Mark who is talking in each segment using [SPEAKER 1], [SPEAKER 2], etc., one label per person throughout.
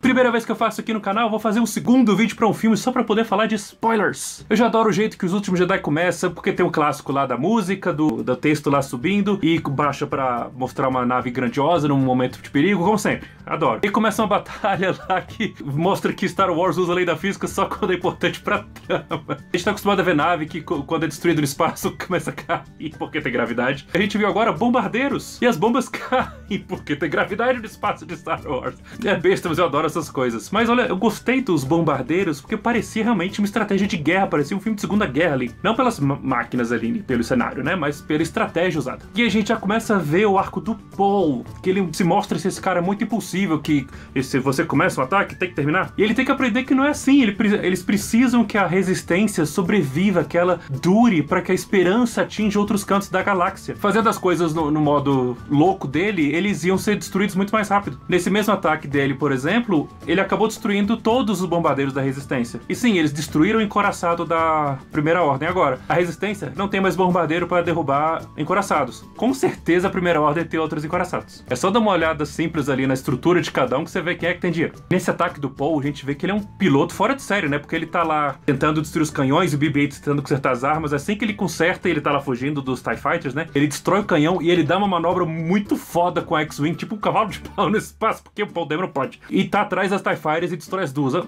[SPEAKER 1] Primeira vez que eu faço aqui no canal, vou fazer um segundo vídeo pra um filme só pra poder falar de spoilers. Eu já adoro o jeito que Os Últimos Jedi começa, porque tem um clássico lá da música, do texto lá subindo, e baixa pra mostrar uma nave grandiosa num momento de perigo, como sempre. Adoro. E começa uma batalha lá que mostra que Star Wars usa a lei da física só quando é importante pra trama. A gente tá acostumado a ver nave que quando é destruído no espaço começa a cair porque tem gravidade. A gente viu agora bombardeiros, e as bombas caem porque tem gravidade no espaço de Star Wars. É besta, mas eu adoro essas coisas. Mas olha, eu gostei dos bombardeiros porque parecia realmente uma estratégia de guerra, parecia um filme de Segunda Guerra ali. Não pelas máquinas ali, pelo cenário, né? Mas pela estratégia usada. E a gente já começa a ver o arco do Paul, que ele se mostra ser esse cara muito impulsivo, que se você começa um ataque, tem que terminar. E ele tem que aprender que não é assim. Eles precisam que a resistência sobreviva, que ela dure para que a esperança atinja outros cantos da galáxia. Fazendo as coisas no modo louco dele, eles iam ser destruídos muito mais rápido. Nesse mesmo ataque dele, por exemplo, ele acabou destruindo todos os bombardeiros da Resistência. E sim, eles destruíram o encoraçado da Primeira Ordem. Agora, a Resistência não tem mais bombardeiro para derrubar encoraçados. Com certeza a Primeira Ordem tem outros encoraçados. É só dar uma olhada simples ali na estrutura de cada um que você vê quem é que tem dinheiro. Nesse ataque do Paul, a gente vê que ele é um piloto fora de série, né? Porque ele tá lá tentando destruir os canhões e o BB-8 tentando consertar as armas. Assim que ele conserta, ele tá lá fugindo dos TIE Fighters, né? Ele destrói o canhão e ele dá uma manobra muito foda com a X-Wing, tipo um cavalo de pau no espaço, porque o Paul Dameron pode. E tá atrás das TIE Fighters e destrói as duas.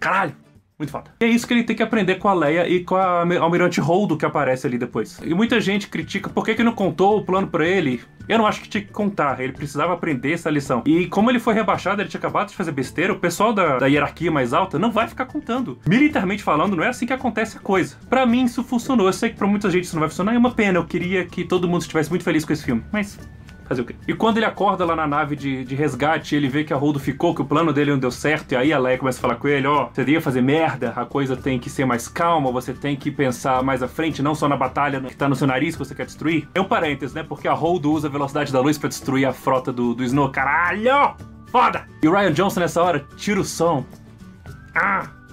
[SPEAKER 1] Caralho! Muito foda. E é isso que ele tem que aprender com a Leia e com a Almirante Holdo que aparece ali depois. E muita gente critica por que não contou o plano pra ele. Eu não acho que tinha que contar, ele precisava aprender essa lição. E como ele foi rebaixado, ele tinha acabado de fazer besteira, o pessoal da hierarquia mais alta não vai ficar contando. Militarmente falando, não é assim que acontece a coisa. Pra mim isso funcionou, eu sei que pra muita gente isso não vai funcionar, é uma pena, eu queria que todo mundo estivesse muito feliz com esse filme, mas... fazer o quê? E quando ele acorda lá na nave de resgate, ele vê que a Holdo ficou, que o plano dele não deu certo, e aí a Leia começa a falar com ele, ó, você devia fazer merda, a coisa tem que ser mais calma, você tem que pensar mais à frente, não só na batalha que tá no seu nariz que você quer destruir. É um parênteses, né? Porque a Holdo usa a velocidade da luz pra destruir a frota do Snow. Caralho! Foda! E o Rian Johnson nessa hora tira o som.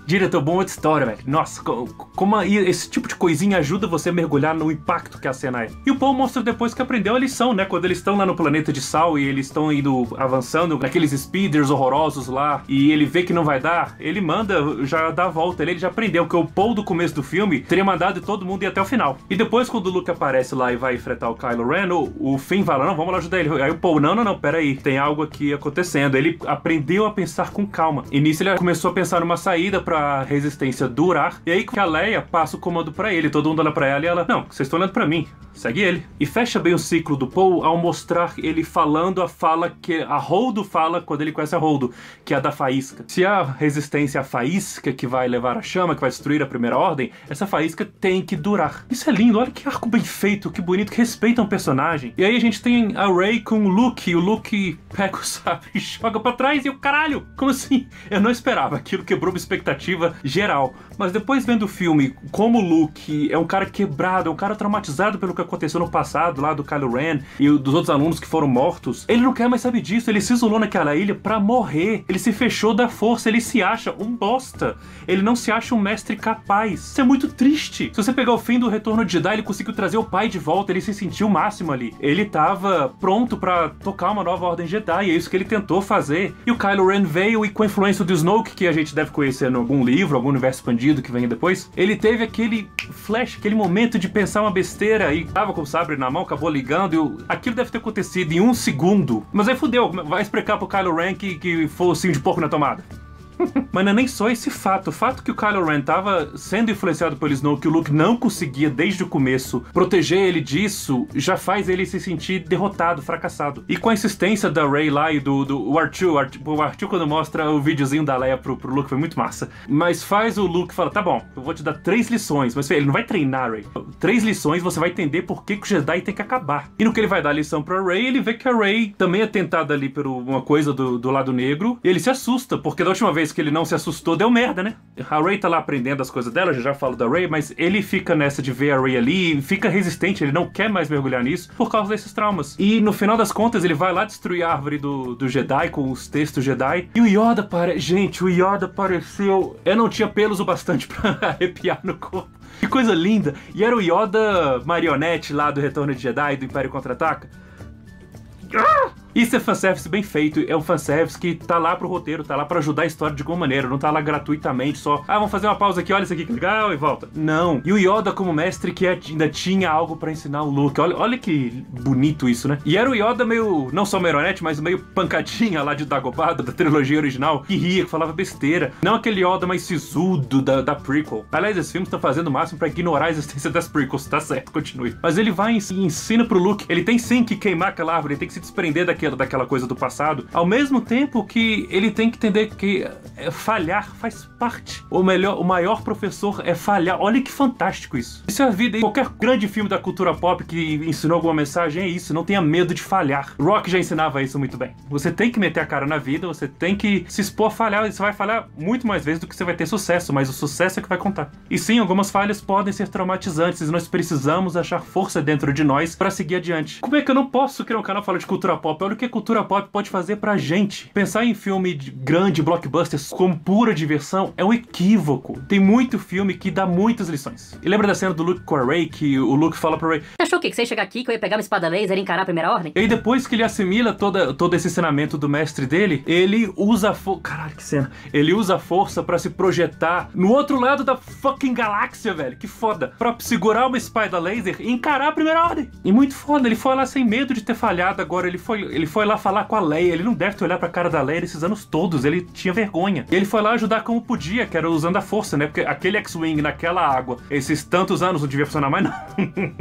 [SPEAKER 1] Diretor bom, outra história, velho. Nossa, como esse tipo de coisinha ajuda você a mergulhar no impacto que a cena é. E o Paul mostra depois que aprendeu a lição, né? Quando eles estão lá no planeta de sal e eles estão indo avançando naqueles speeders horrorosos lá e ele vê que não vai dar, ele manda já dar a volta. Ele já aprendeu que o Paul do começo do filme teria mandado todo mundo ir até o final. E depois quando o Luke aparece lá e vai enfrentar o Kylo Ren, o Finn fala, não, vamos lá ajudar ele. Aí o Paul, não, pera aí, tem algo aqui acontecendo. Ele aprendeu a pensar com calma. E nisso ele começou a pensar numa saída pra resistência durar, e aí que a Leia passa o comando pra ele, todo mundo olha pra ela e ela, não, vocês estão olhando pra mim, segue ele. E fecha bem o ciclo do Paul ao mostrar ele falando a fala que a Holdo fala quando ele conhece a Holdo, que é a da faísca. Se a resistência é a faísca que vai levar a chama, que vai destruir a Primeira Ordem, essa faísca tem que durar. Isso é lindo, olha que arco bem feito, que bonito, que respeita um personagem. E aí a gente tem a Rey com o Luke, e o Luke pega o sabre e joga pra trás, e o caralho, como assim? Eu não esperava, aquilo quebrou minha expectativa geral. Mas depois vendo o filme, como o Luke é um cara quebrado, é um cara traumatizado pelo que aconteceu no passado, lá do Kylo Ren e dos outros alunos que foram mortos, ele não quer mais saber disso, ele se isolou naquela ilha pra morrer, ele se fechou da força, ele se acha um bosta, ele não se acha um mestre capaz. Isso é muito triste. Se você pegar o fim do Retorno de Jedi, ele conseguiu trazer o pai de volta, ele se sentiu o máximo ali. Ele tava pronto pra tocar uma nova Ordem Jedi, é isso que ele tentou fazer. E o Kylo Ren veio e com a influência do Snoke, que a gente deve conhecer em algum livro, algum universo expandido que venha depois, ele teve aquele flash, aquele momento de pensar uma besteira e tava com o sabre na mão, acabou ligando e aquilo deve ter acontecido em 1 segundo. Mas aí fudeu, vai explicar pro Kylo Ren que focinho de porco na tomada. Mas não é nem só esse fato. O fato que o Kylo Ren tava sendo influenciado pelo Snoke, que o Luke não conseguia desde o começo proteger ele disso, já faz ele se sentir derrotado, fracassado. E com a insistência da Rey lá e do R2 quando mostra o videozinho da Leia pro Luke foi muito massa. Mas faz o Luke falar, tá bom, eu vou te dar 3 lições, mas ele não vai treinar a Rey. 3 lições você vai entender por que o Jedi tem que acabar. E no que ele vai dar a lição pra Rey, ele vê que a Rey também é tentada ali por uma coisa do lado negro, e ele se assusta, porque da última vez que ele não se assustou, deu merda, né? A Rey tá lá aprendendo as coisas dela, eu já falo da Rey, mas ele fica nessa de ver a Rey ali, fica resistente, ele não quer mais mergulhar nisso por causa desses traumas. E no final das contas, ele vai lá destruir a árvore do Jedi com os textos Jedi. E o Yoda gente, o Yoda apareceu... Eu não tinha pelos o bastante pra arrepiar no corpo. Que coisa linda! E era o Yoda marionete lá do Retorno de Jedi, do Império Contra-Ataca. Isso é fanservice bem feito, é um fanservice que tá lá pro roteiro, tá lá pra ajudar a história de alguma maneira, não tá lá gratuitamente, só, vamos fazer uma pausa aqui, olha isso aqui que legal, e volta. Não. E o Yoda como mestre que ainda tinha algo pra ensinar o Luke, olha que bonito isso, né? E era o Yoda meio, não só marionete, mas meio pancadinha lá de Dagobah, da trilogia original, que ria, que falava besteira. Não aquele Yoda mais sisudo da prequel. Aliás, esses filmes estão fazendo o máximo pra ignorar a existência das prequels, tá certo, continue. Mas ele vai e ensina pro Luke, ele tem sim que queimar aquela árvore, ele tem que se desprender daquela coisa do passado, ao mesmo tempo que ele tem que entender que falhar faz parte. O maior professor é falhar. Olha que fantástico isso. Isso é a vida. Qualquer grande filme da cultura pop que ensinou alguma mensagem é isso, não tenha medo de falhar. Rock já ensinava isso muito bem. Você tem que meter a cara na vida, você tem que se expor a falhar, e você vai falhar muito mais vezes do que você vai ter sucesso, mas o sucesso é que vai contar. E sim, algumas falhas podem ser traumatizantes e nós precisamos achar força dentro de nós pra seguir adiante. Como é que eu não posso criar um canal falando de cultura pop? Olha o que a cultura pop pode fazer pra gente. Pensar em filme grande, blockbusters, como pura diversão, é um equívoco. Tem muito filme que dá muitas lições. E lembra da cena do Luke com a Rey, que o Luke fala pra Rey:
[SPEAKER 2] Você achou o quê? Que você ia chegar aqui, que eu ia pegar uma espada laser e encarar a primeira ordem?
[SPEAKER 1] E aí depois que ele assimila todo esse ensinamento do mestre dele, ele usa a força... Caralho, que cena. Ele usa a força pra se projetar no outro lado da fucking galáxia, velho. Que foda. Pra segurar uma espada laser e encarar a primeira ordem. E muito foda. Ele foi lá sem medo de ter falhado agora. Ele foi lá falar com a Leia. Ele não deve ter olhado pra cara da Leia esses anos todos. Ele tinha vergonha. E ele foi lá ajudar como podia, que era usando a força, né? Porque aquele X-Wing naquela água, esses tantos anos não devia funcionar mais, não.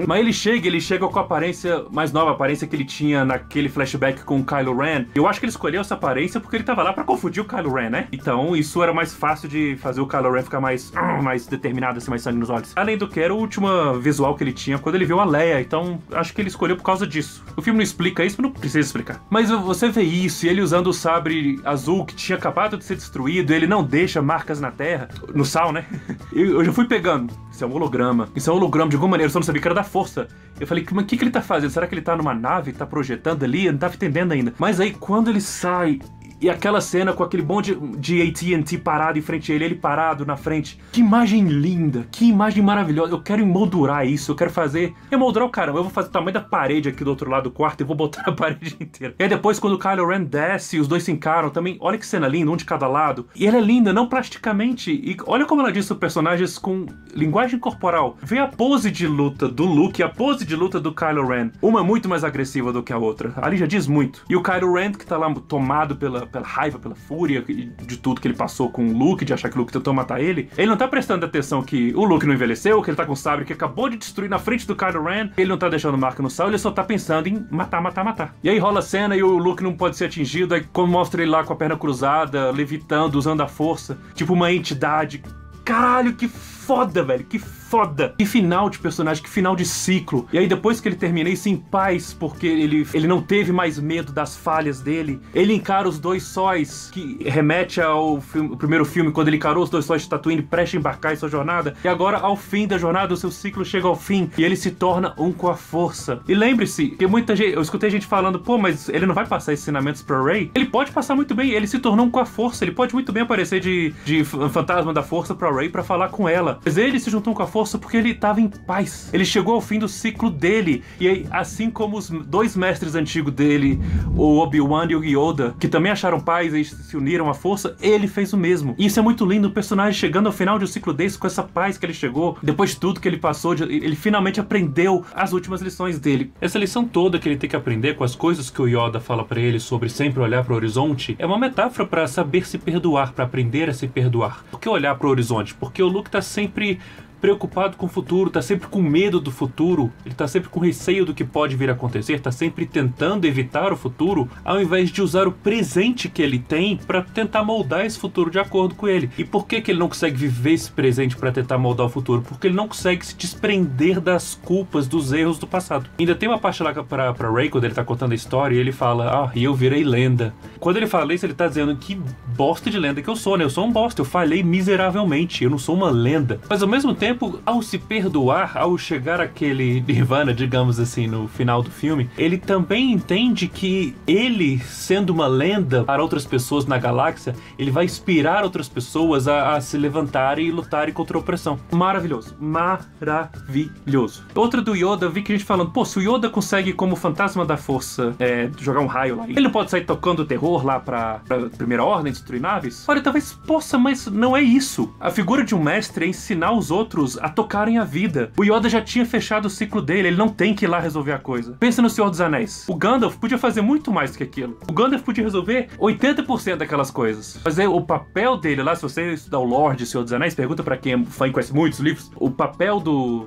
[SPEAKER 1] Mas ele chega com a aparência mais nova, a aparência que ele tinha naquele flashback com o Kylo Ren. Eu acho que ele escolheu essa aparência porque ele tava lá pra confundir o Kylo Ren, né? Então isso era mais fácil de fazer o Kylo Ren ficar mais determinado, assim, mais sangue nos olhos. Além do que era o último visual que ele tinha quando ele viu a Leia. Então acho que ele escolheu por causa disso. O filme não explica isso, mas não precisa explicar. Mas você vê isso, e ele usando o sabre azul que tinha acabado de ser destruído, ele não deixa marcas na terra, no sal, né? Eu já fui pegando. Isso é um holograma. Isso é um holograma de alguma maneira, eu só não sabia que era da força. Eu falei, mas o que ele tá fazendo? Será que ele tá numa nave, tá projetando ali? Eu não tava entendendo ainda. Mas aí, quando ele sai... E aquela cena com aquele bonde de AT&T parado em frente a ele parado na frente. Que imagem linda, que imagem maravilhosa. Eu quero emoldurar isso, eu quero fazer... Emoldurar o caramba, eu vou fazer o tamanho da parede aqui do outro lado do quarto e vou botar a parede inteira. E aí depois quando o Kylo Ren desce e os dois se encaram também, olha que cena linda, um de cada lado. E ela é linda, não plasticamente. E olha como ela diz os personagens com linguagem corporal. Vê a pose de luta do Luke e a pose de luta do Kylo Ren. Uma é muito mais agressiva do que a outra. Ali já diz muito. E o Kylo Ren que tá lá tomado pela raiva, pela fúria de tudo que ele passou com o Luke, de achar que o Luke tentou matar ele, ele não tá prestando atenção que o Luke não envelheceu, que ele tá com o sabre que acabou de destruir na frente do Kylo Ren, ele não tá deixando marca no sal, ele só tá pensando em matar. E aí rola a cena e o Luke não pode ser atingido, aí quando mostra ele lá com a perna cruzada, levitando, usando a força, tipo uma entidade. Caralho, que foda, velho, que foda. Que final de personagem, que final de ciclo. E aí depois que ele termina isso em paz, porque ele não teve mais medo das falhas dele, ele encara os dois sóis, que remete ao primeiro filme, quando ele encarou os dois sóis de Tatooine prestes a embarcar em sua jornada. E agora, ao fim da jornada, o seu ciclo chega ao fim e ele se torna um com a força. E lembre-se que muita gente, eu escutei gente falando, pô, mas ele não vai passar esses ensinamentos pra Rey? Ele pode passar muito bem, ele se tornou um com a força, ele pode muito bem aparecer de fantasma da força pra Rey pra falar com ela. Mas ele se juntou com a força porque ele estava em paz. Ele chegou ao fim do ciclo dele. E aí, assim como os dois mestres antigos dele, o Obi-Wan e o Yoda, que também acharam paz e se uniram à força, ele fez o mesmo. E isso é muito lindo, o personagem chegando ao final de um ciclo desse, com essa paz que ele chegou, depois de tudo que ele passou, ele finalmente aprendeu as últimas lições dele. Essa lição toda que ele tem que aprender com as coisas que o Yoda fala pra ele sobre sempre olhar pro horizonte, é uma metáfora pra saber se perdoar, pra aprender a se perdoar. Por que olhar pro horizonte? Porque o Luke tá sempre preocupado com o futuro, tá sempre com medo do futuro, ele tá sempre com receio do que pode vir a acontecer, tá sempre tentando evitar o futuro, ao invés de usar o presente que ele tem para tentar moldar esse futuro de acordo com ele. E por que ele não consegue viver esse presente para tentar moldar o futuro? Porque ele não consegue se desprender das culpas, dos erros do passado. Ainda tem uma parte lá pra Rey, quando ele tá contando a história, e ele fala, e eu virei lenda. Quando ele fala isso, ele tá dizendo que bosta de lenda que eu sou, né? Eu sou um bosta, eu falhei miseravelmente, eu não sou uma lenda. Mas ao mesmo tempo, ao se perdoar, ao chegar àquele nirvana, digamos assim, no final do filme, ele também entende que ele, sendo uma lenda para outras pessoas na galáxia, ele vai inspirar outras pessoas a se levantarem e lutarem contra a opressão. Maravilhoso. Maravilhoso. Outra do Yoda, eu vi que a gente falando, pô, se o Yoda consegue, como fantasma da força, jogar um raio lá, ele não pode sair tocando terror lá pra Primeira Ordem, destruir naves? Olha, talvez possa, mas não é isso. A figura de um mestre é ensinar os outros a tocarem a vida. O Yoda já tinha fechado o ciclo dele, ele não tem que ir lá resolver a coisa. Pensa no Senhor dos Anéis. O Gandalf podia fazer muito mais do que aquilo. O Gandalf podia resolver 80% daquelas coisas. Mas o papel dele lá, se você estudar o lore de Senhor dos Anéis, pergunta pra quem é fã e conhece muitos livros, o papel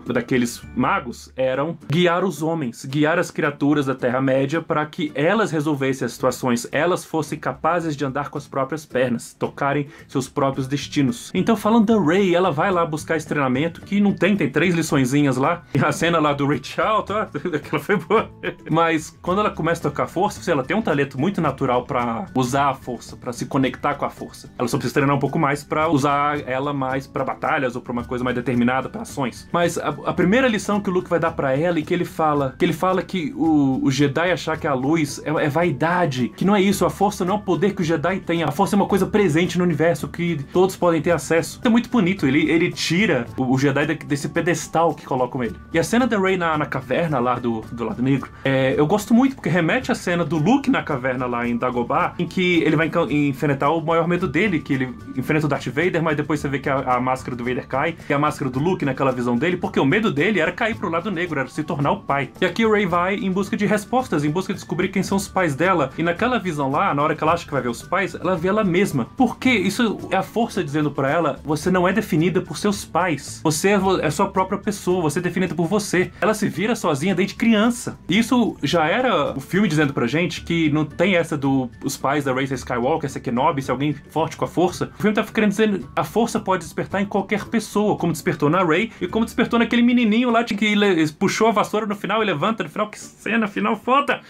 [SPEAKER 1] daqueles magos eram guiar os homens, guiar as criaturas da Terra-média para que elas resolvessem as situações, elas fossem capazes de andar com as próprias pernas, tocarem seus próprios destinos. Então, falando da Rey, ela vai lá buscar esse treinamento, que não tem 3 liçõezinhas lá, e a cena lá do Reach Out, aquela foi boa. Mas quando ela começa a tocar força, ela tem um talento muito natural para usar a força, para se conectar com a força. Ela só precisa treinar um pouco mais para usar ela mais para batalhas ou para uma coisa mais determinada, para ações. Mas a primeira lição que o Luke vai dar para ela e que ele fala que o Jedi achar que a luz é vaidade, que não é isso, a força não é o poder que o Jedi tem, a força é uma coisa presente no universo que todos podem ter acesso. É muito bonito, ele tira o Jedi desse pedestal que colocam ele. E a cena da Rey na caverna lá do lado negro, eu gosto muito, porque remete à cena do Luke na caverna lá em Dagobah, em que ele vai enfrentar o maior medo dele, que ele enfrenta o Darth Vader, mas depois você vê que a máscara do Vader cai, e a máscara do Luke naquela visão dele, porque o medo dele era cair pro lado negro, era se tornar o pai. E aqui o Rey vai em busca de respostas, em busca de descobrir quem são os pais dela, e naquela visão lá, na hora que ela acha que vai ver os pais, ela vê ela mesma. Porque isso é a força dizendo pra ela, você não é definida por seus pais, você é sua própria pessoa, você é definida por você. Ela se vira sozinha desde criança. E isso já era o filme dizendo pra gente que não tem essa os pais da Rey ser Skywalker, ser Kenobi, ser alguém forte com a força. O filme tá querendo dizer, a força pode despertar em qualquer pessoa, como despertou na Rey e como despertou naquele menininho lá que ele puxou a vassoura no final e levanta no final. Que cena final foda!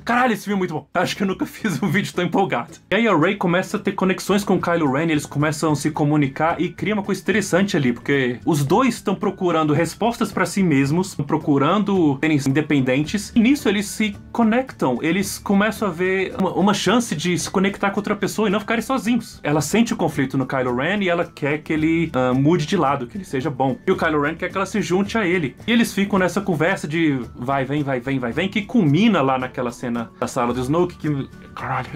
[SPEAKER 1] Caralho, esse filme é muito bom. Acho que eu nunca fiz um vídeo tão empolgado. E aí a Rey começa a ter conexões com o Kylo Ren, eles começam a se comunicar e cria uma coisa interessante ali, porque os dois estão procurando respostas pra si mesmos, estão procurando serem independentes, e nisso eles se conectam, eles começam a ver uma chance de se conectar com outra pessoa e não ficarem sozinhos. Ela sente o conflito no Kylo Ren e ela quer que ele mude de lado, que ele seja bom. E o Kylo Ren quer que ela se junte a ele. E eles ficam nessa conversa de vai, vem, que culmina lá naquela cena da sala do Snoke, que, caralho,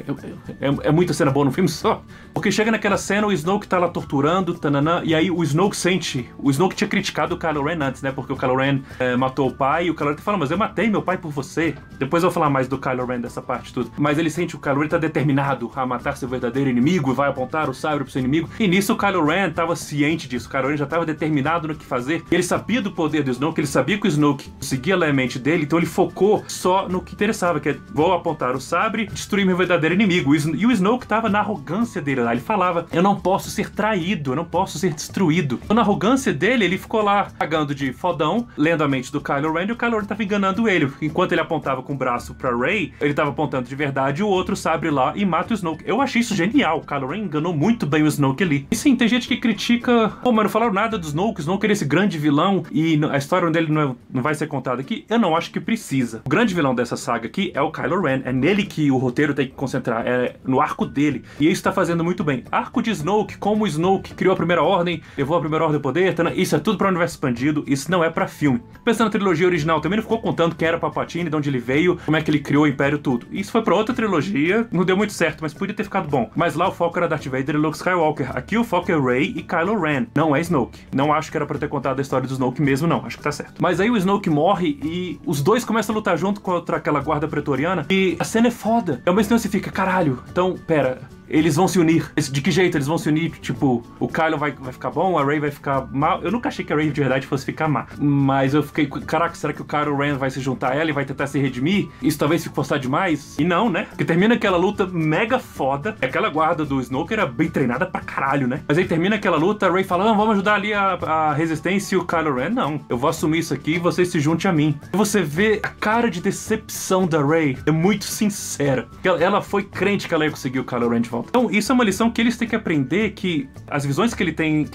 [SPEAKER 1] é muita cena boa no filme só. Porque chega naquela cena, o Snoke tá lá torturando, tananã, e aí o Snoke tinha criticado o Kylo Ren antes, né, porque o Kylo Ren matou o pai, e o Kylo Ren tá falando, mas eu matei meu pai por você. Depois eu vou falar mais do Kylo Ren dessa parte tudo. Mas ele sente que o Kylo Ren tá determinado a matar seu verdadeiro inimigo, e vai apontar o sabre pro seu inimigo, e nisso o Kylo Ren tava ciente disso, o Kylo Ren já tava determinado no que fazer, e ele sabia do poder do Snoke, ele sabia que o Snoke conseguia ler a mente dele, então ele focou só no que interessava, que é, vou apontar o sabre e destruir meu verdadeiro inimigo. E o Snoke tava na arrogância dele lá. Ele falava, eu não posso ser traído, eu não posso ser destruído. Então, na arrogância dele, ele ficou lá pagando de fodão, lendo a mente do Kylo Ren, e o Kylo Ren tava enganando ele. Enquanto ele apontava com o braço pra Rey, ele tava apontando de verdade o outro sabre lá e mata o Snoke. Eu achei isso genial. O Kylo Ren enganou muito bem o Snoke ali. E sim, tem gente que critica, pô, mas não falaram nada do Snoke. O Snoke era esse grande vilão e a história dele não vai ser contada aqui. Eu não acho que precisa. O grande vilão dessa saga aqui é o Kylo Ren. É nele que o roteiro tem que concentrar, é no arco dele. E isso tá fazendo muito bem. Arco de Snoke, como o Snoke criou a Primeira Ordem, levou a Primeira Ordem ao poder, isso é tudo pra universo expandido, isso não é pra filme. Pensando na trilogia original, também não ficou contando quem era Palpatine, de onde ele veio, como é que ele criou o Império, tudo. Isso foi pra outra trilogia, não deu muito certo, mas podia ter ficado bom. Mas lá o foco era Darth Vader e Luke Skywalker. Aqui o foco é Rey e Kylo Ren, não é Snoke. Não acho que era pra ter contado a história do Snoke mesmo, não. Acho que tá certo. Mas aí o Snoke morre e os dois começam a lutar junto contra aquela guarda pretoriana e a cena é foda. E ao mesmo tempo você fica, caralho, então, pera, eles vão se unir. De que jeito eles vão se unir? Tipo, o Kylo vai ficar bom, a Rey vai ficar mal. Eu nunca achei que a Rey de verdade fosse ficar má. Mas eu fiquei, caraca, será que o Kylo Ren vai se juntar a ela e vai tentar se redimir? Isso talvez fique forçado demais? E não, né? Porque termina aquela luta mega foda. Aquela guarda do Snoke era bem treinada pra caralho, né? Mas aí termina aquela luta, a Rey fala, vamos ajudar ali a resistência, e o Kylo Ren, não. Eu vou assumir isso aqui e você se junte a mim. E você vê a cara de decepção da Rey. É muito sincera. Ela foi crente que ela ia conseguir o Kylo Ren de volta. volta. Então, isso é uma lição que eles têm que aprender, que as visões que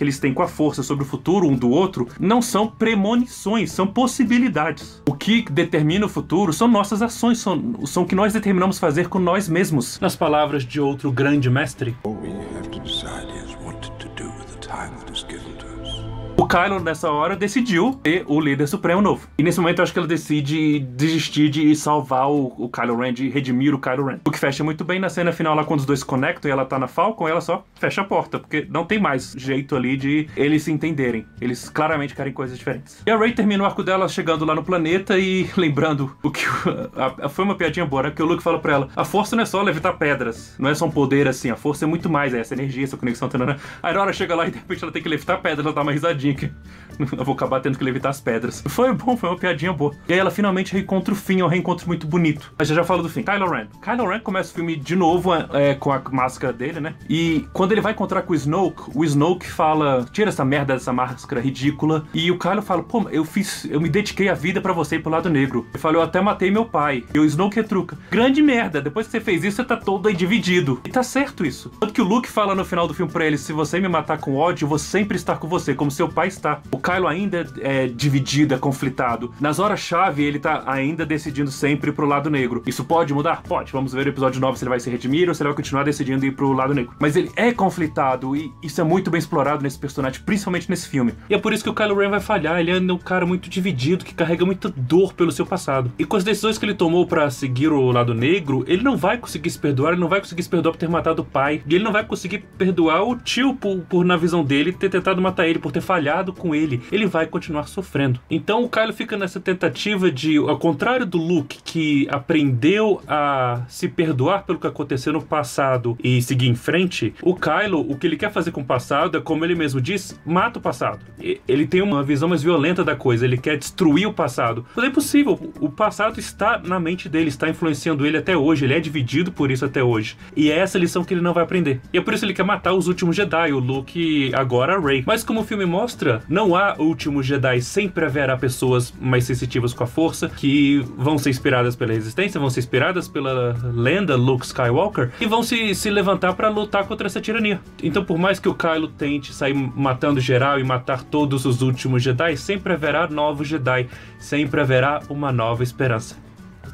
[SPEAKER 1] eles têm com a força sobre o futuro um do outro não são premonições, são possibilidades. O que determina o futuro são nossas ações, são o que nós determinamos fazer com nós mesmos. Nas palavras de outro grande mestre, o Kylo, nessa hora, decidiu ser o líder supremo novo. E nesse momento eu acho que ela decide desistir de salvar o Kylo Ren, de redimir o Kylo Ren. O que fecha muito bem na cena final lá, quando os dois se conectam e ela tá na Falcon, ela só fecha a porta, porque não tem mais jeito ali de eles se entenderem. Eles claramente querem coisas diferentes. E a Rey termina o arco dela chegando lá no planeta e lembrando o que... foi uma piadinha boa, né? Porque o Luke fala pra ela, a força não é só levitar pedras, não é só um poder assim, a força é muito mais, essa energia, essa conexão, né? Aí na hora chega lá e de repente ela tem que levitar pedras, ela dá uma risadinha que eu vou acabar tendo que levitar as pedras. Foi bom, foi uma piadinha boa. E aí ela finalmente reencontra o Finn, é um reencontro muito bonito. Mas já falo do Finn. Kylo Ren começa o filme de novo com a máscara dele, né? E quando ele vai encontrar com o Snoke fala, tira essa merda dessa máscara ridícula. E o Kylo fala, pô, eu me dediquei a vida pra você ir pro lado negro. Ele fala, eu até matei meu pai. E o Snoke retruca, grande merda, depois que você fez isso, você tá todo aí dividido. E tá certo isso. Tanto que o Luke fala no final do filme pra ele, se você me matar com ódio, eu vou sempre estar com você, como seu pai está. O Kylo ainda é dividido, é conflitado. Nas horas-chave, ele tá ainda decidindo sempre pro lado negro. Isso pode mudar? Pode. Vamos ver no episódio 9 se ele vai se redimir ou se ele vai continuar decidindo ir pro lado negro. Mas ele é conflitado e isso é muito bem explorado nesse personagem, principalmente nesse filme. E é por isso que o Kylo Ren vai falhar. Ele é um cara muito dividido, que carrega muita dor pelo seu passado. E com as decisões que ele tomou pra seguir o lado negro, ele não vai conseguir se perdoar, ele não vai conseguir se perdoar por ter matado o pai. E ele não vai conseguir perdoar o tio por na visão dele, ter tentado matar ele, por ter falhado com ele. Ele vai continuar sofrendo. Então o Kylo fica nessa tentativa de, ao contrário do Luke, que aprendeu a se perdoar pelo que aconteceu no passado e seguir em frente, o Kylo, o que ele quer fazer com o passado é, como ele mesmo diz, mata o passado. Ele tem uma visão mais violenta da coisa, ele quer destruir o passado. Mas é impossível, o passado está na mente dele, está influenciando ele até hoje, ele é dividido por isso até hoje. E é essa lição que ele não vai aprender. E é por isso que ele quer matar os últimos Jedi, o Luke, agora a Rey. Mas como o filme mostra, não há últimos Jedi, sempre haverá pessoas mais sensitivas com a força, que vão ser inspiradas pela resistência, vão ser inspiradas pela lenda Luke Skywalker, e vão se levantar para lutar contra essa tirania. Então, por mais que o Kylo tente sair matando geral e matar todos os últimos Jedi, sempre haverá novos Jedi, sempre haverá uma nova esperança.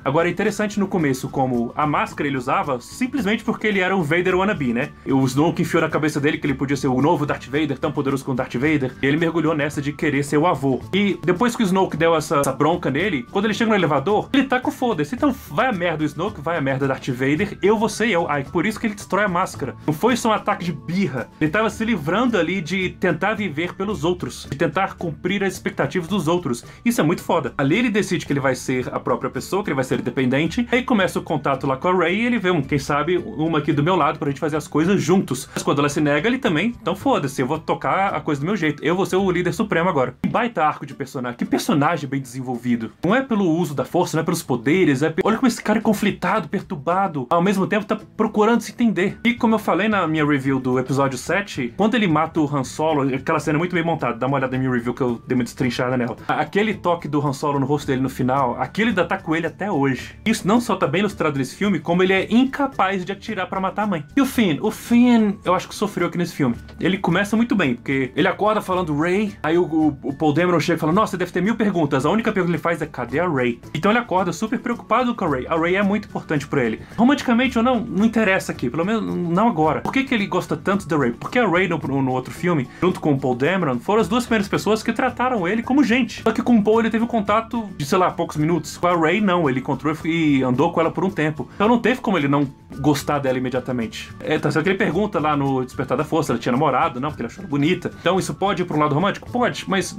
[SPEAKER 1] Agora é interessante no começo como a máscara ele usava simplesmente porque ele era um Vader wannabe, né? O Snoke enfiou na cabeça dele que ele podia ser o novo Darth Vader, tão poderoso como Darth Vader, e ele mergulhou nessa de querer ser o avô. E depois que o Snoke deu essa bronca nele, quando ele chega no elevador, ele tá com foda-se. Então vai a merda o Snoke, vai a merda Darth Vader, eu vou ser eu. Aí por isso que ele destrói a máscara. Não foi só um ataque de birra. Ele tava se livrando ali de tentar viver pelos outros, de tentar cumprir as expectativas dos outros. Isso é muito foda. Ali ele decide que ele vai ser a própria pessoa, que ele vai ser independente. Aí começa o contato lá com a Rey e ele vê, quem sabe, uma aqui do meu lado pra gente fazer as coisas juntos. Mas quando ela se nega, ele também, então foda-se, eu vou tocar a coisa do meu jeito. Eu vou ser o líder supremo agora. Que baita arco de personagem. Que personagem bem desenvolvido. Não é pelo uso da força, não é pelos poderes, olha como esse cara é conflitado, perturbado, ao mesmo tempo tá procurando se entender. E como eu falei na minha review do episódio 7, quando ele mata o Han Solo, aquela cena é muito bem montada, dá uma olhada na minha review que eu dei uma destrinchada nela. Aquele toque do Han Solo no rosto dele no final, aquele ainda tá com ele até hoje. Isso não só tá bem ilustrado nesse filme, como ele é incapaz de atirar pra matar a mãe. E o Finn, eu acho que sofreu aqui nesse filme. Ele começa muito bem, porque ele acorda falando Rey, aí o Paul Dameron chega e fala, nossa, deve ter 1000 perguntas, a única pergunta que ele faz é, cadê a Rey? Então ele acorda super preocupado com a Rey. A Rey é muito importante pra ele. Romanticamente ou não, não interessa aqui, pelo menos não agora. Por que ele gosta tanto da Rey? Porque a Rey no outro filme, junto com o Paul Dameron, foram as duas primeiras pessoas que trataram ele como gente. Só que com o Paul ele teve um contato de, sei lá, poucos minutos. Com a Rey não, ele encontrou e andou com ela por um tempo. Então não teve como ele não gostar dela imediatamente. Tá certo que ele pergunta lá no Despertar da Força, ela tinha namorado, não, porque ele achou ela bonita. Então isso pode ir pra um lado romântico? Pode, mas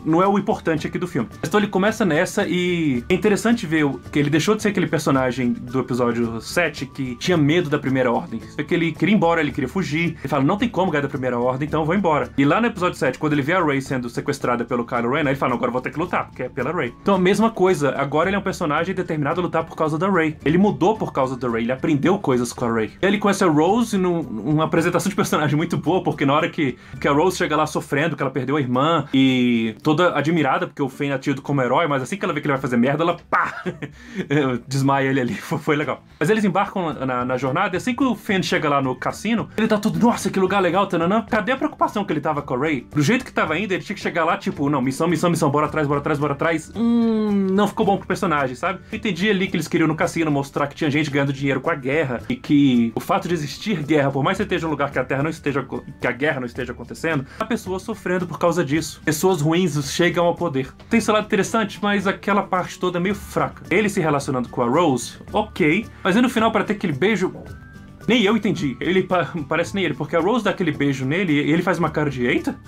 [SPEAKER 1] não é o importante aqui do filme. Então ele começa nessa e é interessante ver que ele deixou de ser aquele personagem do episódio 7 que tinha medo da Primeira Ordem. Só que ele queria ir embora, ele queria fugir. Ele fala, não tem como ganhar da Primeira Ordem, então eu vou embora. E lá no episódio 7, quando ele vê a Rey sendo sequestrada pelo Kylo Ren, ele fala, não, agora eu vou ter que lutar, porque é pela Rey. Então a mesma coisa, agora ele é um personagem personagem determinado a lutar por causa da Rey. Ele mudou por causa da Rey, ele aprendeu coisas com a Rey. Ele conhece a Rose numa apresentação de personagem muito boa, porque na hora que a Rose chega lá sofrendo, que ela perdeu a irmã, e toda admirada, porque o Finn é tido como herói, mas assim que ela vê que ele vai fazer merda, ela pá! Desmaia ele ali, foi legal. Mas eles embarcam na jornada, e assim que o Finn chega lá no cassino, ele tá tudo, nossa, que lugar legal, tananã. Cadê a preocupação que ele tava com a Rey? Do jeito que tava indo, ele tinha que chegar lá, tipo, não, missão, bora atrás. Não ficou bom pro personagem, sabe? Eu entendi ali que eles queriam no cassino mostrar que tinha gente ganhando dinheiro com a guerra, e que o fato de existir guerra, por mais que você esteja em um lugar que a guerra não esteja acontecendo, há pessoas sofrendo por causa disso. Pessoas ruins chegam ao poder. Tem esse lado interessante, mas aquela parte toda é meio fraca. Ele se relacionando com a Rose, ok, mas aí no final, para ter aquele beijo, nem eu entendi. Ele parece nem ele, porque a Rose dá aquele beijo nele e ele faz uma cara de eita?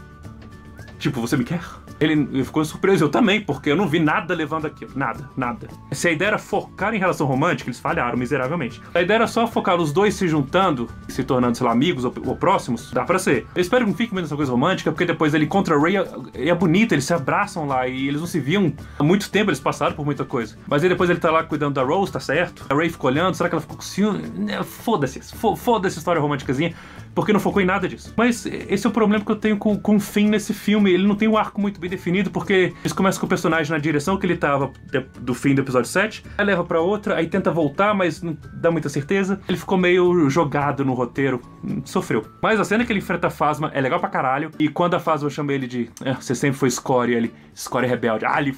[SPEAKER 1] Tipo, você me quer? Ele ficou surpreso, eu também, porque eu não vi nada levando aquilo. Nada. Se a ideia era focar em relação romântica, eles falharam miseravelmente. A ideia era só focar os dois se juntando, se tornando, sei lá, amigos ou próximos, dá pra ser. Eu espero que não fique mesmo essa coisa romântica, porque depois ele contra a Rey é bonito, eles se abraçam lá e eles não se viam há muito tempo, eles passaram por muita coisa. Mas aí depois ele tá lá cuidando da Rose, tá certo? A Rey ficou olhando, será que ela ficou com ciúme? Foda-se essa história românticazinha, porque não focou em nada disso. Mas esse é o problema que eu tenho com o Finn nesse filme. Ele não tem um arco muito bem definido, porque eles começam com o personagem na direção que ele tava do fim do episódio 7, aí leva pra outra, aí tenta voltar, mas não dá muita certeza. Ele ficou meio jogado no roteiro, sofreu. Mas a cena que ele enfrenta a Phasma é legal pra caralho, e quando a Phasma chama ele de você sempre foi Scória, ele, Scória rebelde, ali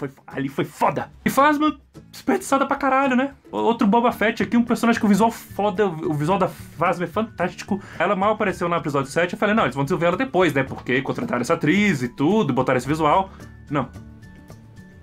[SPEAKER 1] foi foda. E Phasma, desperdiçada pra caralho, né? Outro Boba Fett aqui, um personagem com visual foda, o visual da Phasma é fantástico. Ela mal apareceu no episódio 7, eu falei, não, eles vão desenvolver ela depois, né? Porque contrataram essa atriz e tudo, botaram esse visual. Não.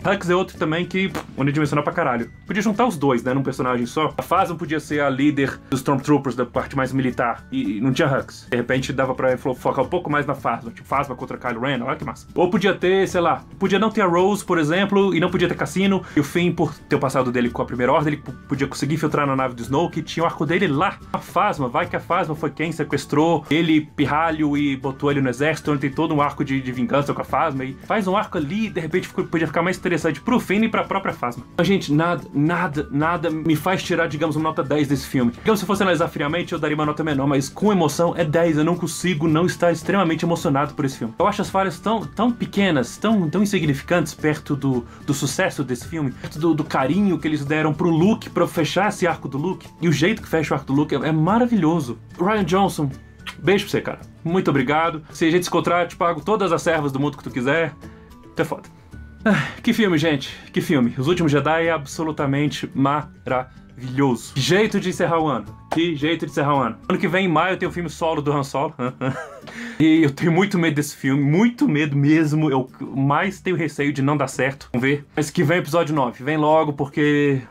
[SPEAKER 1] Hux é outro também que unidimensional pra caralho. Podia juntar os dois, né, num personagem só. A Phasma podia ser a líder dos Stormtroopers, da parte mais militar, e não tinha Hux. De repente dava pra focar um pouco mais na Phasma, tipo Phasma contra Kylo Ren, olha que massa. Ou podia ter, sei lá, podia não ter a Rose, por exemplo, e não podia ter Cassino, e o Finn, por ter o passado dele com a Primeira Ordem, ele podia conseguir filtrar na nave do Snoke, tinha o arco dele lá. A Phasma, vai que a Phasma foi quem sequestrou ele, pirralho, e botou ele no exército, onde tem todo um arco de vingança com a Phasma, e faz um arco ali, de repente podia ficar mais interessante pro Finn e pra própria Phasma. Mas, gente, nada me faz tirar, digamos, uma nota 10 desse filme. Digamos, se fosse analisar friamente, eu daria uma nota menor, mas com emoção é 10. Eu não consigo não estar extremamente emocionado por esse filme. Eu acho as falhas tão pequenas, tão insignificantes perto do sucesso desse filme, perto do carinho que eles deram pro Luke, pra fechar esse arco do Luke. E o jeito que fecha o arco do Luke é maravilhoso. Rian Johnson, beijo pra você, cara. Muito obrigado. Se a gente se encontrar, eu te pago todas as servas do mundo que tu quiser. Tu é foda. Que filme, gente. Que filme. Os Últimos Jedi é absolutamente maravilhoso. Que jeito de encerrar o ano. Ano que vem, em maio, tem o filme solo do Han Solo. E eu tenho muito medo desse filme. Muito medo mesmo. Eu mais tenho receio de não dar certo. Vamos ver. Mas que vem o episódio 9. Vem logo, porque...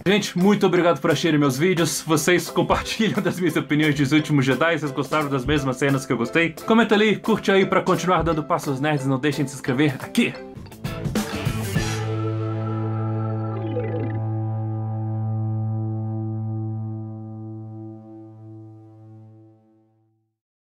[SPEAKER 1] Gente, muito obrigado por assistirem meus vídeos. Vocês compartilham das minhas opiniões dos Últimos Jedi. Vocês gostaram das mesmas cenas que eu gostei? Comenta ali, curte aí pra continuar dando passos nerds. Não deixem de se inscrever aqui